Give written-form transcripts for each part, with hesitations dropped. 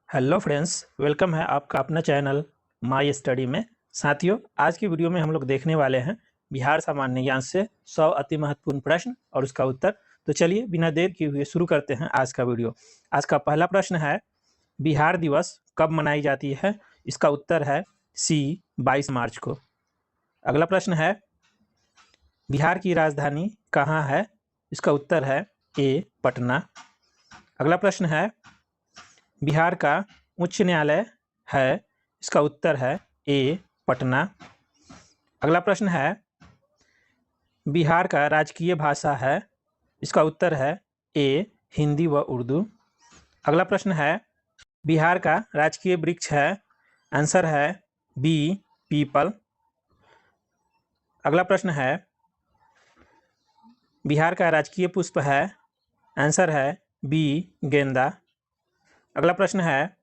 Hello friends, welcome है आपका अपना चैनल माय स्टडी में। साथियों, आज की वीडियो में हम लोग देखने वाले हैं बिहार सामान्य ज्ञान से 100 अति महत्वपूर्ण प्रश्न और उसका उत्तर। तो चलिए बिना देर किए हुए शुरू करते हैं आज का वीडियो। आज का पहला प्रश्न है, बिहार दिवस कब मनाई जाती है? इसका उत्तर है सी, 22 मार्च को। अगला प्रश्न है, बिहार की राजधानी कहाँ है? इसका उत्तर है ए, पटना। अगला प्रश्न है, बिहार का उच्च न्यायालय है? इसका उत्तर है ए, पटना। अगला प्रश्न है, बिहार का राजकीय भाषा है? इसका उत्तर है ए, हिंदी व उर्दू। अगला प्रश्न है, बिहार का राजकीय वृक्ष है? आंसर है बी, पीपल। अगला प्रश्न है, बिहार का राजकीय पुष्प है? आंसर है बी, गेंदा। अगला प्रश्न है,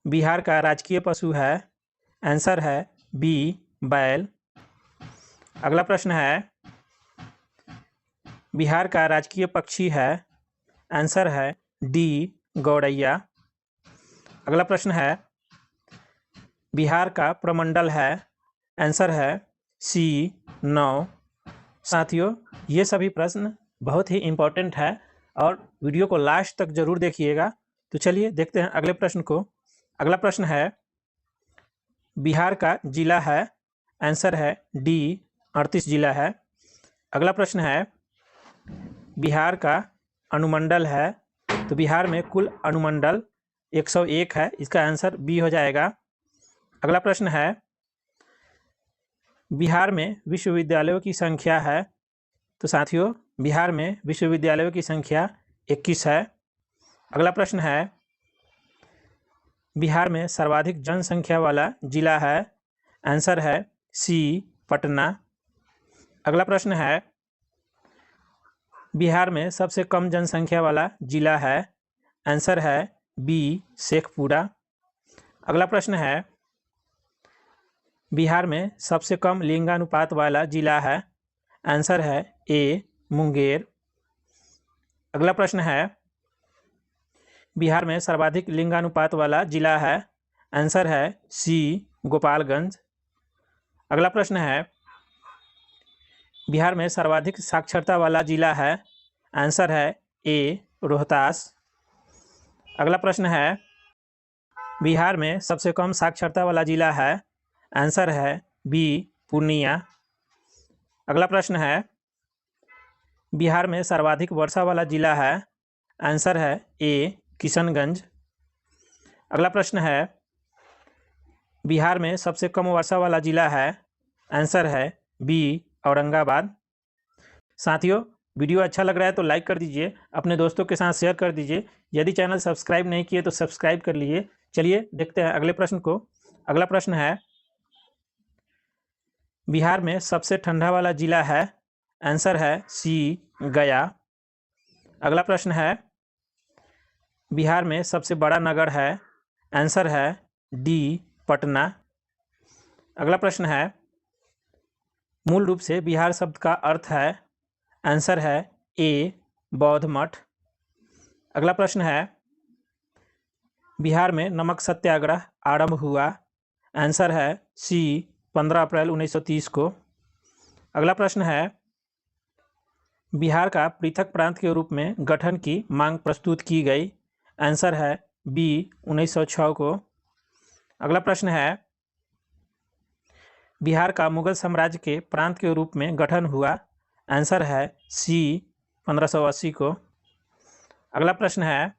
बिहार का राजकीय पशु है? आंसर है बी, बैल। अगला प्रश्न है, बिहार का राजकीय पक्षी है? आंसर है डी, गौरैया। अगला प्रश्न है, बिहार का प्रमंडल है? आंसर है सी, 9। साथियों, ये सभी प्रश्न बहुत ही इम्पोर्टेंट है और वीडियो को लास्ट तक जरूर देखिएगा। तो चलिए देखते हैं अगले प्रश्न को। अगला प्रश्न है, बिहार का जिला है? आंसर है डी, 38 जिला है। अगला प्रश्न है, बिहार का अनुमंडल है? तो बिहार में कुल अनुमंडल 101 है। इसका आंसर बी हो जाएगा। अगला प्रश्न है, बिहार में विश्वविद्यालयों की संख्या है? तो साथियों, बिहार में विश्वविद्यालयों की संख्या 21 है। अगला प्रश्न है, बिहार में सर्वाधिक जनसंख्या वाला जिला है? आंसर है सी, पटना। अगला प्रश्न है, बिहार में सबसे कम जनसंख्या वाला जिला है? आंसर है बी, शेखपुरा। अगला प्रश्न है, बिहार में सबसे कम लिंगानुपात वाला जिला है? आंसर है ए, मुंगेर। अगला प्रश्न है, बिहार में सर्वाधिक लिंगानुपात वाला जिला है? आंसर है सी, गोपालगंज। अगला प्रश्न है, बिहार में सर्वाधिक साक्षरता वाला जिला है? आंसर है ए, रोहतास। अगला प्रश्न है, बिहार में सबसे कम साक्षरता वाला जिला है? आंसर है बी, पूर्णिया। अगला प्रश्न है, बिहार में सर्वाधिक वर्षा वाला जिला है? आंसर है ए, किशनगंज। अगला प्रश्न है, बिहार में सबसे कम वर्षा वाला जिला है? आंसर है बी, औरंगाबाद। साथियों, वीडियो अच्छा लग रहा है तो लाइक कर दीजिए, अपने दोस्तों के साथ शेयर कर दीजिए। यदि चैनल सब्सक्राइब नहीं किए तो सब्सक्राइब कर लीजिए। चलिए देखते हैं अगले प्रश्न को। अगला प्रश्न है, बिहार में सबसे ठंडा वाला जिला है? आंसर है सी, गया। अगला प्रश्न है, बिहार में सबसे बड़ा नगर है? आंसर है डी, पटना। अगला प्रश्न है, मूल रूप से बिहार शब्द का अर्थ है? आंसर है ए, बौद्ध मठ। अगला प्रश्न है, बिहार में नमक सत्याग्रह आरंभ हुआ? आंसर है सी, 15 अप्रैल 1930 को। अगला प्रश्न है, बिहार का पृथक प्रांत के रूप में गठन की मांग प्रस्तुत की गई? आंसर है बी, 1906 को। अगला प्रश्न है, बिहार का मुगल साम्राज्य के प्रांत के रूप में गठन हुआ? आंसर है सी, 1580 को। अगला प्रश्न है,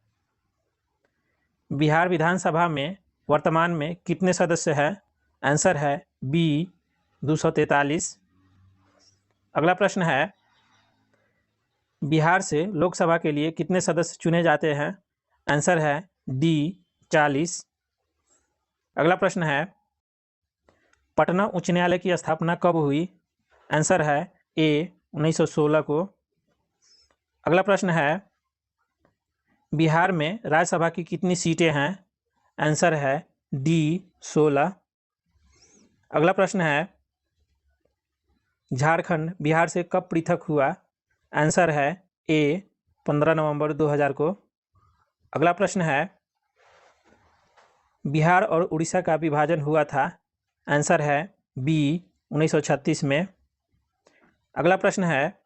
बिहार विधानसभा में वर्तमान में कितने सदस्य हैं? आंसर है बी, 243। अगला प्रश्न है, बिहार से लोकसभा के लिए कितने सदस्य चुने जाते हैं? आंसर है डी, 40। अगला प्रश्न है, पटना उच्च न्यायालय की स्थापना कब हुई? आंसर है ए, 1916 को। अगला प्रश्न है, बिहार में राज्यसभा की कितनी सीटें हैं? आंसर है डी, 16। अगला प्रश्न है, झारखंड बिहार से कब पृथक हुआ? आंसर है ए, 15 नवंबर 2000 को। अगला प्रश्न है, बिहार और उड़ीसा का विभाजन हुआ था? आंसर है बी 1936 में। अगला प्रश्न है,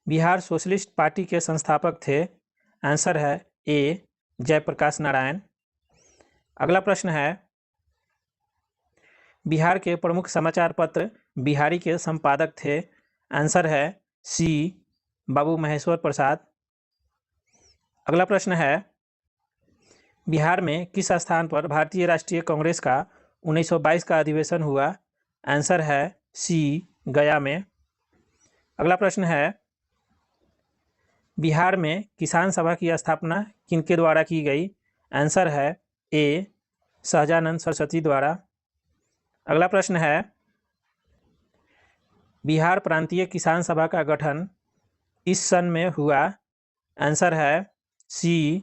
बिहार सोशलिस्ट पार्टी के संस्थापक थे? आंसर है ए जयप्रकाश नारायण। अगला प्रश्न है, बिहार के प्रमुख समाचार पत्र बिहारी के संपादक थे? आंसर है सी बाबू महेश्वर प्रसाद। अगला प्रश्न है, बिहार में किस स्थान पर भारतीय राष्ट्रीय कांग्रेस का 1922 का अधिवेशन हुआ? आंसर है सी गया में। अगला प्रश्न है, बिहार में किसान सभा की स्थापना किनके द्वारा की गई? आंसर है ए सहजानंद सरस्वती द्वारा। अगला प्रश्न है, बिहार प्रांतीय किसान सभा का गठन इस सन में हुआ? आंसर है सी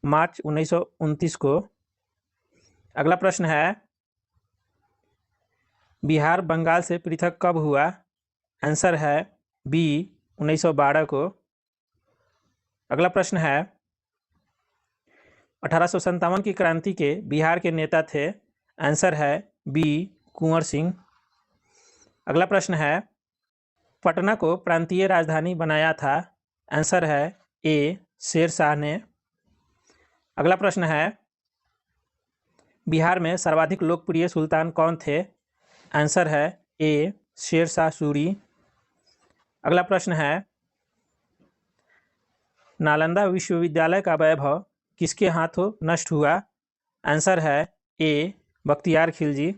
मार्च 1929 को। अगला प्रश्न है, बिहार बंगाल से पृथक कब हुआ? आंसर है बी 1912 को। अगला प्रश्न है, 1857 की क्रांति के बिहार के नेता थे? आंसर है बी कुंवर सिंह। अगला प्रश्न है, पटना को प्रांतीय राजधानी बनाया था? आंसर है ए शेर शाह ने। अगला प्रश्न है, बिहार में सर्वाधिक लोकप्रिय सुल्तान कौन थे? आंसर है ए शेर शाह सूरी। अगला प्रश्न है, नालंदा विश्वविद्यालय का वैभव किसके हाथों नष्ट हुआ? आंसर है ए बख्तियार खिलजी।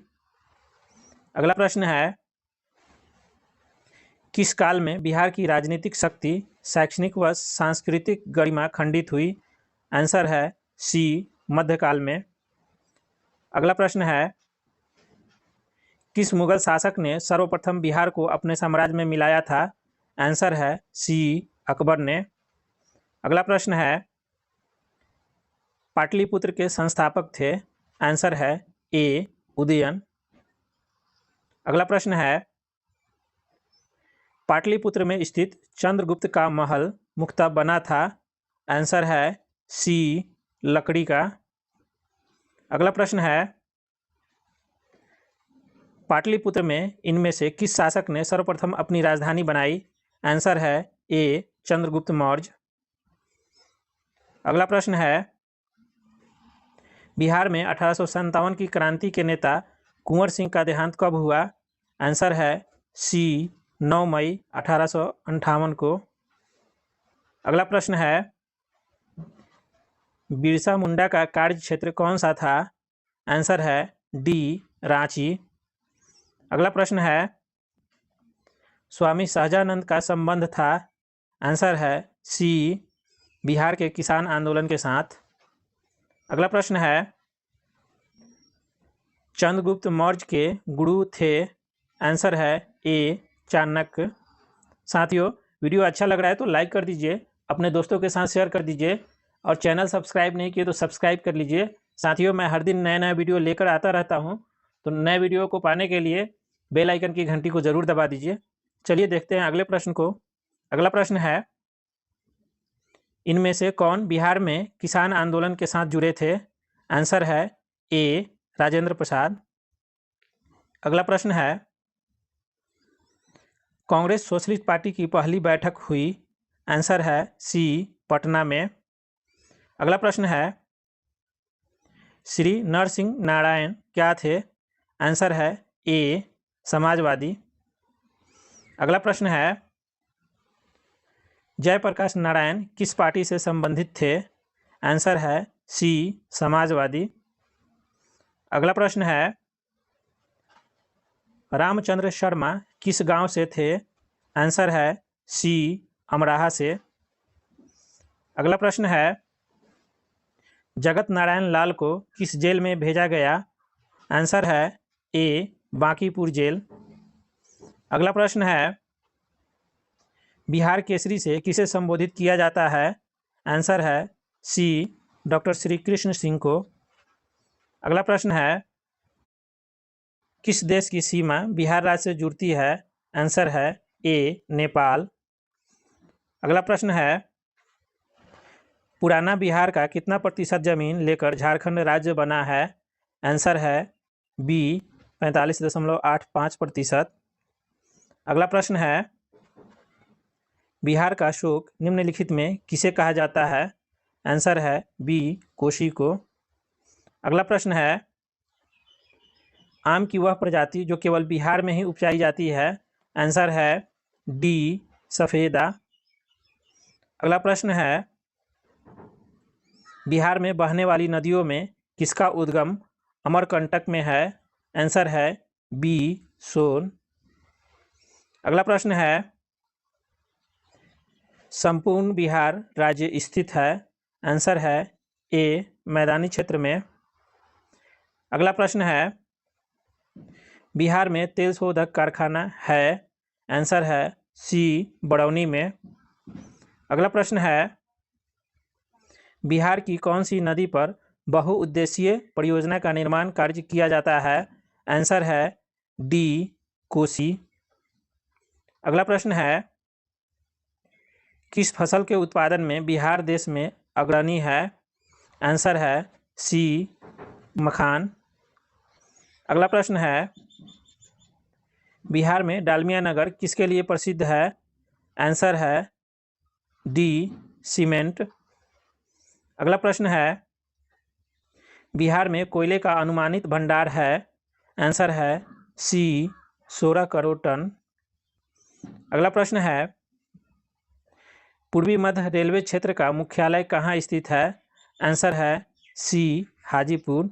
अगला प्रश्न है, किस काल में बिहार की राजनीतिक शक्ति, शैक्षणिक व सांस्कृतिक गरिमा खंडित हुई? आंसर है सी मध्यकाल में। अगला प्रश्न है, किस मुगल शासक ने सर्वप्रथम बिहार को अपने साम्राज्य में मिलाया था? आंसर है सी अकबर ने। अगला प्रश्न है, पाटलिपुत्र के संस्थापक थे? आंसर है ए उदयन। अगला प्रश्न है, पाटलिपुत्र में स्थित चंद्रगुप्त का महल मुख्यतः बना था? आंसर है सी लकड़ी का। अगला प्रश्न है, पाटलिपुत्र में इनमें से किस शासक ने सर्वप्रथम अपनी राजधानी बनाई? आंसर है ए चंद्रगुप्त मौर्य। अगला प्रश्न है, बिहार में 1857 की क्रांति के नेता कुंवर सिंह का देहांत कब हुआ? आंसर है सी 9 मई 1858 को। अगला प्रश्न है, बिरसा मुंडा का कार्य क्षेत्र कौन सा था? आंसर है डी रांची। अगला प्रश्न है, स्वामी सहजानंद का संबंध था? आंसर है सी बिहार के किसान आंदोलन के साथ। अगला प्रश्न है, चंद्रगुप्त मौर्य के गुरु थे? आंसर है ए चाणक्य। साथियों, वीडियो अच्छा लग रहा है तो लाइक कर दीजिए, अपने दोस्तों के साथ शेयर कर दीजिए और चैनल सब्सक्राइब नहीं किए तो सब्सक्राइब कर लीजिए। साथियों, मैं हर दिन नया नया वीडियो लेकर आता रहता हूं, तो नए वीडियो को पाने के लिए बेल आइकन की घंटी को ज़रूर दबा दीजिए। चलिए देखते हैं अगले प्रश्न को। अगला प्रश्न है, इनमें से कौन बिहार में किसान आंदोलन के साथ जुड़े थे? आंसर है ए राजेंद्र प्रसाद। अगला प्रश्न है, कांग्रेस सोशलिस्ट पार्टी की पहली बैठक हुई? आंसर है सी पटना में। अगला प्रश्न है, श्री नरसिंह नारायण क्या थे? आंसर है ए समाजवादी। अगला प्रश्न है, जयप्रकाश नारायण किस पार्टी से संबंधित थे? आंसर है सी समाजवादी। अगला प्रश्न है, रामचंद्र शर्मा किस गांव से थे? आंसर है सी अमराहा से। अगला प्रश्न है, जगत नारायण लाल को किस जेल में भेजा गया? आंसर है ए बांकीपुर जेल। अगला प्रश्न है, बिहार केसरी से किसे संबोधित किया जाता है? आंसर है सी डॉक्टर श्री कृष्ण सिंह को। अगला प्रश्न है, किस देश की सीमा बिहार राज्य से जुड़ती है? आंसर है ए नेपाल। अगला प्रश्न है, पुराना बिहार का कितना प्रतिशत जमीन लेकर झारखंड राज्य बना है? आंसर है बी 45.85%। अगला प्रश्न है, बिहार का अशोक निम्नलिखित में किसे कहा जाता है? आंसर है बी कोशी को। अगला प्रश्न है, आम की वह प्रजाति जो केवल बिहार में ही उपजाई जाती है? आंसर है डी सफेदा। अगला प्रश्न है, बिहार में बहने वाली नदियों में किसका उद्गम अमरकंटक में है? आंसर है बी सोन। अगला प्रश्न है, संपूर्ण बिहार राज्य स्थित है? आंसर है ए मैदानी क्षेत्र में। अगला प्रश्न है, बिहार में तेल शोधक कारखाना है? आंसर है सी बरौनी में। अगला प्रश्न है, बिहार की कौन सी नदी पर बहुउद्देशीय परियोजना का निर्माण कार्य किया जाता है? आंसर है डी कोसी। अगला प्रश्न है, किस फसल के उत्पादन में बिहार देश में अग्रणी है? आंसर है सी मखान। अगला प्रश्न है, बिहार में डालमिया नगर किसके लिए प्रसिद्ध है? आंसर है डी सीमेंट। अगला प्रश्न है, बिहार में कोयले का अनुमानित भंडार है? आंसर है सी 16 करोड़ टन। अगला प्रश्न है, पूर्वी मध्य रेलवे क्षेत्र का मुख्यालय कहाँ स्थित है? आंसर है सी हाजीपुर।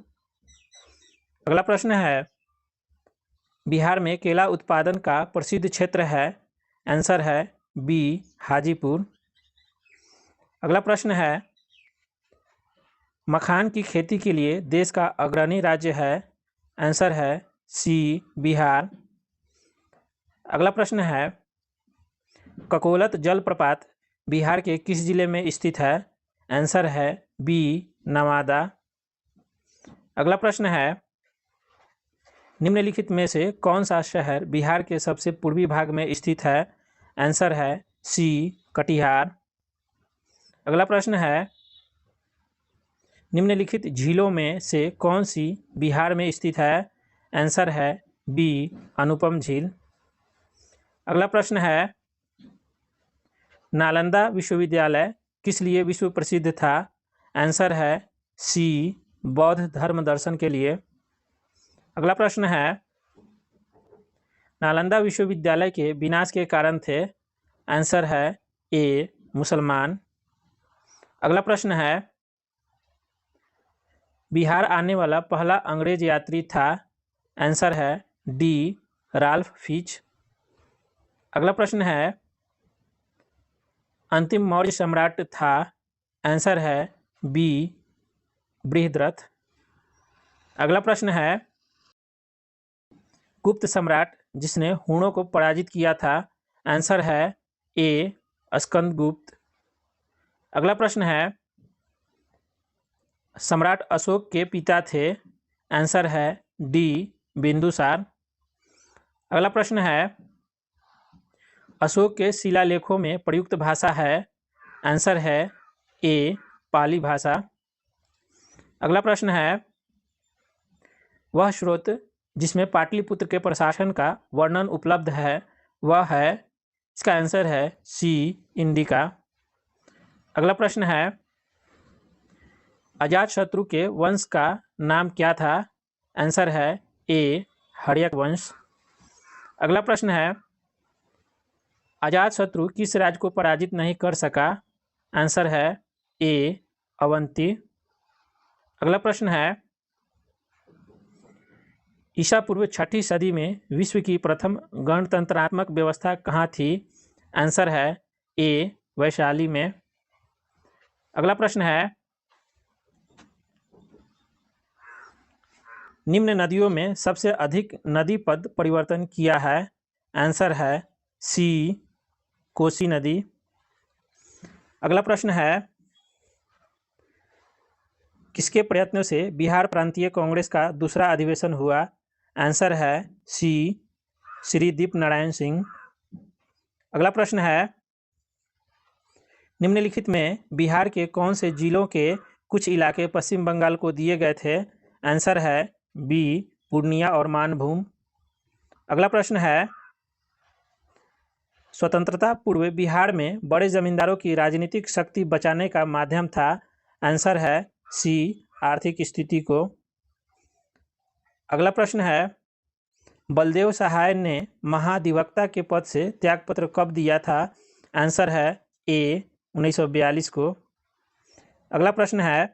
अगला प्रश्न है, बिहार में केला उत्पादन का प्रसिद्ध क्षेत्र है? आंसर है बी हाजीपुर। अगला प्रश्न है, मखान की खेती के लिए देश का अग्रणी राज्य है? आंसर है सी बिहार। अगला प्रश्न है, ककोलत जलप्रपात बिहार के किस जिले में स्थित है? आंसर है बी नवादा। अगला प्रश्न है, निम्नलिखित में से कौन सा शहर बिहार के सबसे पूर्वी भाग में स्थित है? आंसर है सी कटिहार। अगला प्रश्न है, निम्नलिखित झीलों में से कौन सी बिहार में स्थित है? आंसर है बी अनुपम झील। अगला प्रश्न है, नालंदा विश्वविद्यालय किस लिए विश्व प्रसिद्ध था? आंसर है सी बौद्ध धर्म दर्शन के लिए। अगला प्रश्न है, नालंदा विश्वविद्यालय के विनाश के कारण थे? आंसर है ए मुसलमान। अगला प्रश्न है, बिहार आने वाला पहला अंग्रेज यात्री था? आंसर है डी राल्फ फिच। अगला प्रश्न है, अंतिम मौर्य सम्राट था? आंसर है बी बृहद्रथ। अगला प्रश्न है, गुप्त सम्राट जिसने हूणों को पराजित किया था? आंसर है ए स्कंदगुप्त। अगला प्रश्न है, सम्राट अशोक के पिता थे? आंसर है डी बिंदुसार। अगला प्रश्न है, अशोक के शिलालेखों में प्रयुक्त भाषा है? आंसर है ए पाली भाषा। अगला प्रश्न है, वह स्रोत जिसमें पाटलिपुत्र के प्रशासन का वर्णन उपलब्ध है वह है? इसका आंसर है सी इंडिका। अगला प्रश्न है, अजातशत्रु के वंश का नाम क्या था? आंसर है ए हर्यक वंश। अगला प्रश्न है, अजातशत्रु किस राज्य को पराजित नहीं कर सका? आंसर है ए अवंती। अगला प्रश्न है, ईसा पूर्व 6ठी सदी में विश्व की प्रथम गणतंत्रात्मक व्यवस्था कहाँ थी? आंसर है ए वैशाली में। अगला प्रश्न है, निम्न नदियों में सबसे अधिक नदी पद परिवर्तन किया है? आंसर है सी कोसी नदी। अगला प्रश्न है, किसके प्रयत्नों से बिहार प्रांतीय कांग्रेस का दूसरा अधिवेशन हुआ? आंसर है सी श्री दीप नारायण सिंह। अगला प्रश्न है, निम्नलिखित में बिहार के कौन से जिलों के कुछ इलाके पश्चिम बंगाल को दिए गए थे? आंसर है बी पूर्णिया और मानभूम। अगला प्रश्न है, स्वतंत्रता पूर्व बिहार में बड़े जमींदारों की राजनीतिक शक्ति बचाने का माध्यम था। आंसर है सी आर्थिक स्थिति को। अगला प्रश्न है, बलदेव सहाय ने महाधिवक्ता के पद से त्यागपत्र कब दिया था। आंसर है ए 1942 को। अगला प्रश्न है,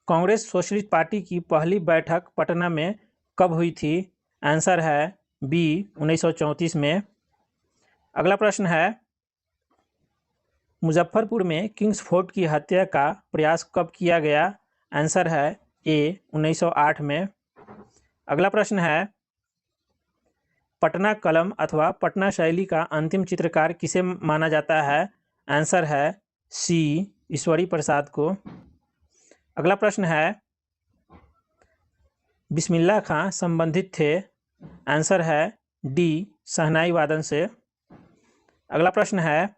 कांग्रेस सोशलिस्ट पार्टी की पहली बैठक पटना में कब हुई थी। आंसर है बी 1934 में। अगला प्रश्न है, मुजफ्फरपुर में किंग्स फोर्ट की हत्या का प्रयास कब किया गया। आंसर है ए 1908 में। अगला प्रश्न है, पटना कलम अथवा पटना शैली का अंतिम चित्रकार किसे माना जाता है। आंसर है सी ईश्वरी प्रसाद को। अगला प्रश्न है, बिस्मिल्लाह खां संबंधित थे। आंसर है डी शहनाई वादन से। अगला प्रश्न है,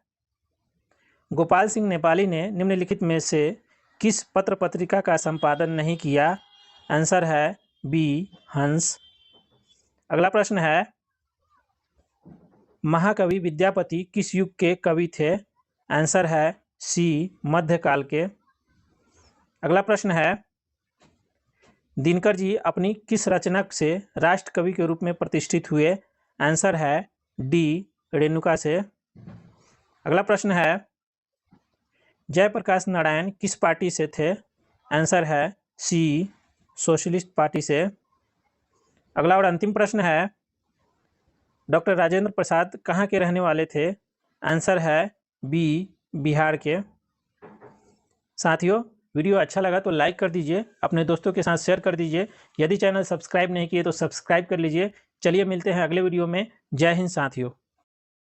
गोपाल सिंह नेपाली ने निम्नलिखित में से किस पत्र पत्रिका का संपादन नहीं किया। आंसर है बी हंस। अगला प्रश्न है, महाकवि विद्यापति किस युग के कवि थे। आंसर है सी मध्यकाल के। अगला प्रश्न है, दिनकर जी अपनी किस रचना से राष्ट्र कवि के रूप में प्रतिष्ठित हुए। आंसर है डी रेणुका से। अगला प्रश्न है, जयप्रकाश नारायण किस पार्टी से थे। आंसर है सी सोशलिस्ट पार्टी से। अगला और अंतिम प्रश्न है, डॉक्टर राजेंद्र प्रसाद कहाँ के रहने वाले थे। आंसर है बी बिहार के। साथियों, वीडियो अच्छा लगा तो लाइक कर दीजिए, अपने दोस्तों के साथ शेयर कर दीजिए। यदि चैनल सब्सक्राइब नहीं किए तो सब्सक्राइब कर लीजिए। चलिए मिलते हैं अगले वीडियो में। जय हिंद साथियों।